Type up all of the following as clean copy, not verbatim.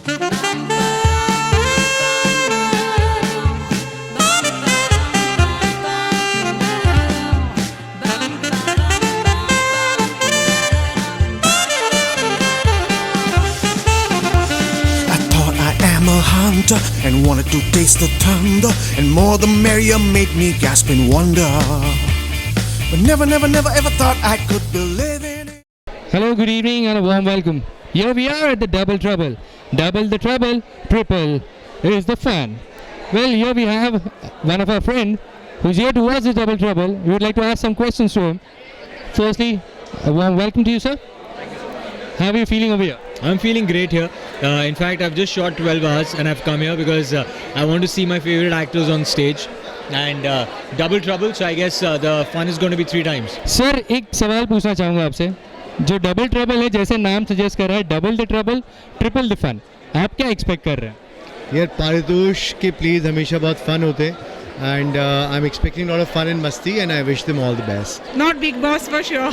I'm a hunter and wanted to taste the thunder, and more the merrier made me gasp in wonder. But never ever thought I could believe in it. Hello, good evening and a warm welcome. Here we are at the Double Trouble. Double the trouble, triple is the fun. Well, here we have one of our friends who's here to watch the Double Trouble. We would like to ask some questions to him. Firstly, a warm welcome to you, sir. How are you feeling over here? I'm feeling great here. In fact, I've just shot 12 hours and I've come here because I want to see my favorite actors on stage. And Double Trouble, so I guess the fun is going to be 3 times. Sir एक सवाल पूछना चाहूँगा आपसे. जो double trouble है, जैसे नाम suggest कर रहा है, double the trouble triple the fun, आप क्या एक्सपेक्ट कर रहे हैं? यार पारितोष के प्लीज हमेशा बहुत फन होते हैं. And I'm expecting a lot of fun and masti, and I wish them all the best. Not Big Boss for sure.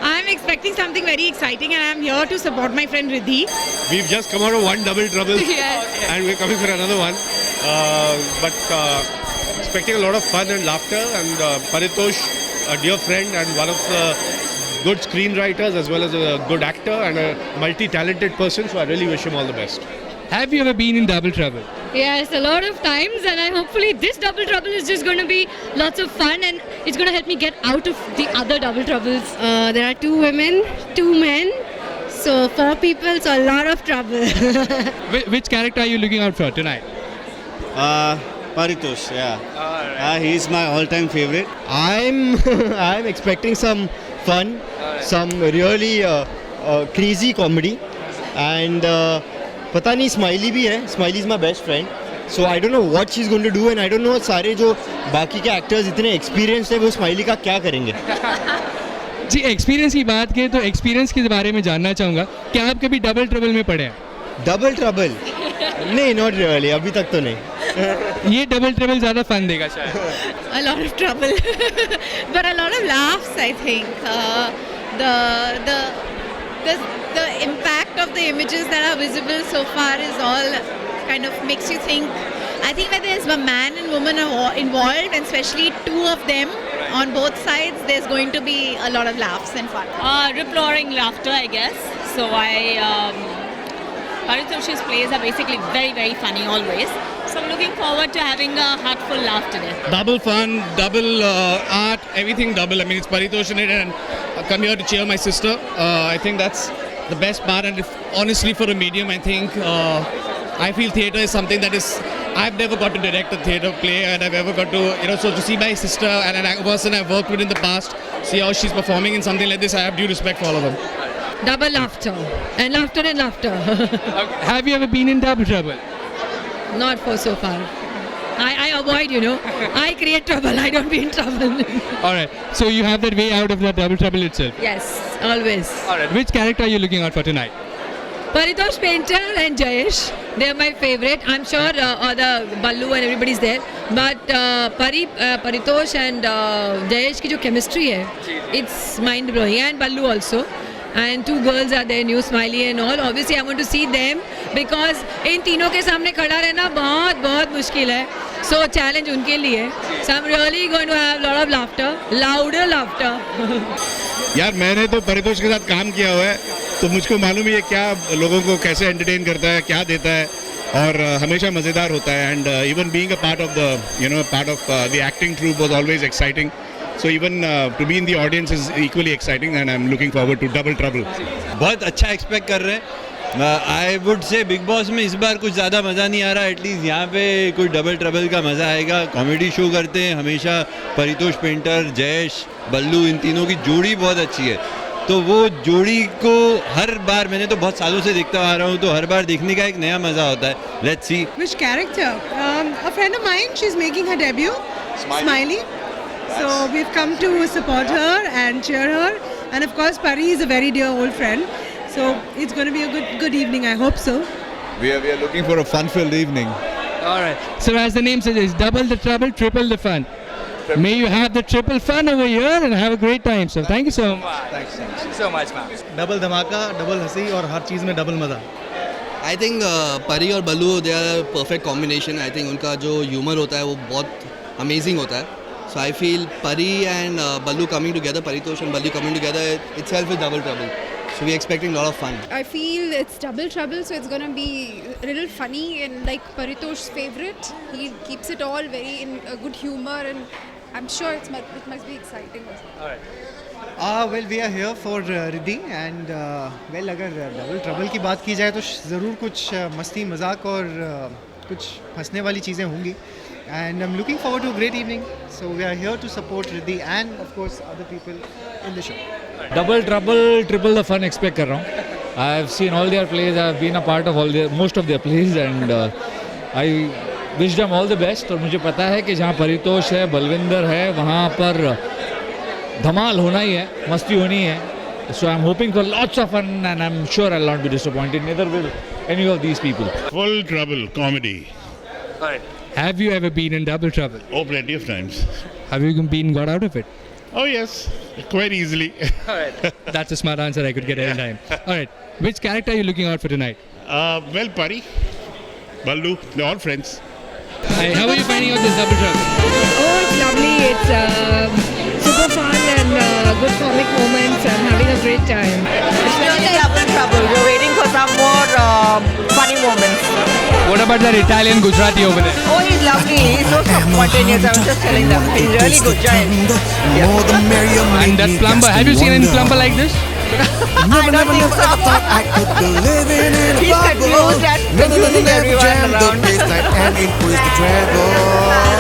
I'm expecting something very exciting, and I'm here to support my friend Riddhi. We've just come out of one Double Trouble, Yes. and we're coming for another one. But expecting a lot of fun and laughter. And Paritosh, a dear friend and one of the good screenwriters as well as a good actor and a multi-talented person. So I really wish him all the best. Have you ever been in Double Trouble? Yes, a lot of times, and hopefully this Double Trouble is just going to be lots of fun, and it's going to help me get out of the other Double Troubles. There are 2 women, 2 men, so 4 people, so a lot of trouble. Which character are you looking out for tonight? Paritosh, yeah. He's my all-time favorite. I'm expecting some fun, some really crazy comedy, and पता नहीं Smiley भी है. Smiley is my best friend, so I don't know what she is going to do, and I don't know सारे जो बाकी के actors इतने experienced है वो स्माइली का क्या करेंगे. जी, एक्सपीरियंस की बात करें तो एक्सपीरियंस के बारे में जानना चाहूँगा. क्या आप कभी डबल ट्रबल में पड़े हैं? डबल ट्रबल नहीं, नॉट रियली, अभी तक तो नहीं. ये डबल ट्रबल ज़्यादा फन देगा शायद. A lot of trouble, but a lot of laughs. I think the impact of the images that are visible so far is all kind of makes you think. I think when there's a man and woman involved, and especially 2 of them on both sides, there's going to be a lot of laughs and fun. Rip-roaring laughter, I guess. So Paritosh's plays are basically very, very funny always. So I'm looking forward to having a heartful laugh today. Double fun, double art, everything double. I mean, it's Paritosh in it, and I come here to cheer my sister. I think that's the best part, and honestly for a medium, I think I feel theatre is something that is, I've never got to direct a theatre play, and I've ever got to, so to see my sister and a person I've worked with in the past, see how she's performing in something like this, I have due respect for all of them. Double laughter, and laughter and laughter. Have you ever been in Double Trouble? Not for so far. I avoid, I create trouble, I don't be in trouble. All right, so you have that way out of the Double Trouble itself. Yes, always. All right, which character are you looking out for tonight? Paritosh Painter and Jayesh, they're my favorite. I'm sure the Ballu and everybody's there, but Paritosh and Jayesh की जो chemistry है, it's mind blowing, and Ballu also. And 2 girls are there, new Smiley and all. Obviously I want to see them because इन तीनों के सामने खड़ा रहना बहुत बहुत मुश्किल है. So challenge उनके लिए. So I'm really going to have a lot of laughter, louder laughter. यार मैंने तो परितोष के साथ काम किया हुआ है, तो मुझको मालूम ही है क्या लोगों को कैसे एंटरटेन करता है, क्या देता है, और हमेशा मज़ेदार होता है. And even being a part of the part of the acting troupe was always exciting. So even to be in the audience is equally exciting, and I'm looking forward to Double Trouble. बहुत अच्छा expect कर रहे हैं. I would say big boss में इस बार कुछ ज़्यादा मज़ा नहीं आ रहा. एटलीस्ट यहाँ पे कुछ डबल ट्रबल का मज़ा आएगा. कॉमेडी शो करते हैं हमेशा. परितोष पेंटर, जयेश, बल्लू, इन तीनों की जोड़ी बहुत अच्छी है. तो वो जोड़ी को हर बार, मैंने तो बहुत सालों से देखता आ रहा हूँ, तो हर बार देखने का एक नया मज़ा होता है. Let's see. Which character? A friend of mine, she's making her debut. Smiley. So we've come to support her and cheer her, and of course Pari is a very dear old friend. So it's going to be a good evening. I hope so. We are looking for a fun-filled evening. All right. So as the name suggests, double the trouble, triple the fun. May you have the triple fun over here and have a great time. So thank you so much. Thanks so much, man. Double धमाका, double हंसी और हर चीज़ में double मज़ा. आई think Pari और Ballu they are perfect combination. I think उनका जो humour होता है वो बहुत अमेजिंग होता है. So I feel Pari and Ballu coming together, Paritosh and Ballu coming together itself is double trouble. So we're expecting a lot of fun. I feel it's double trouble, so it's gonna be a little funny and like Paritosh's favorite. He keeps it all very in a good humor, and I'm sure it must be exciting. Also. Well, we are here for Riddhi and well, अगर double trouble की बात की जाए तो ज़रूर कुछ मस्ती मजाक और कुछ हंसने वाली चीज़ें होंगी. And I'm looking forward to a great evening. So we are here to support Riddhi and of course other people in the show. Double trouble, triple the fun expect कर रहा हूँ. I've seen all their plays. I've been a part of most of their plays and I wish them all the best. और मुझे पता है कि जहाँ परितोष है, बलविंदर है, वहाँ पर धमाल होना ही है, मस्ती होनी है. So I'm hoping for lots of fun and I'm sure I'll not be disappointed. Neither will any of these people. Full trouble comedy. Have you ever been in double trouble? Oh, plenty of times. Have you got out of it? Oh yes, quite easily. That's a smart answer I could get any time. All right. Which character are you looking out for tonight? Well, Pari, Ballu, they're all friends. Hi, how are you finding out this double trouble? Oh, it's lovely. It's super fun and good comic moments. I'm having a great time. It's really double trouble. We're waiting for some more funny moments. What about that Italian Gujarati over there? Oh, he's lovely. He's so spontaneous. I was just telling them. He's really good, Giant. And that plumber. Have you seen any plumber like this? I don't think so. He's confused and confusing everyone around. And increase the treble.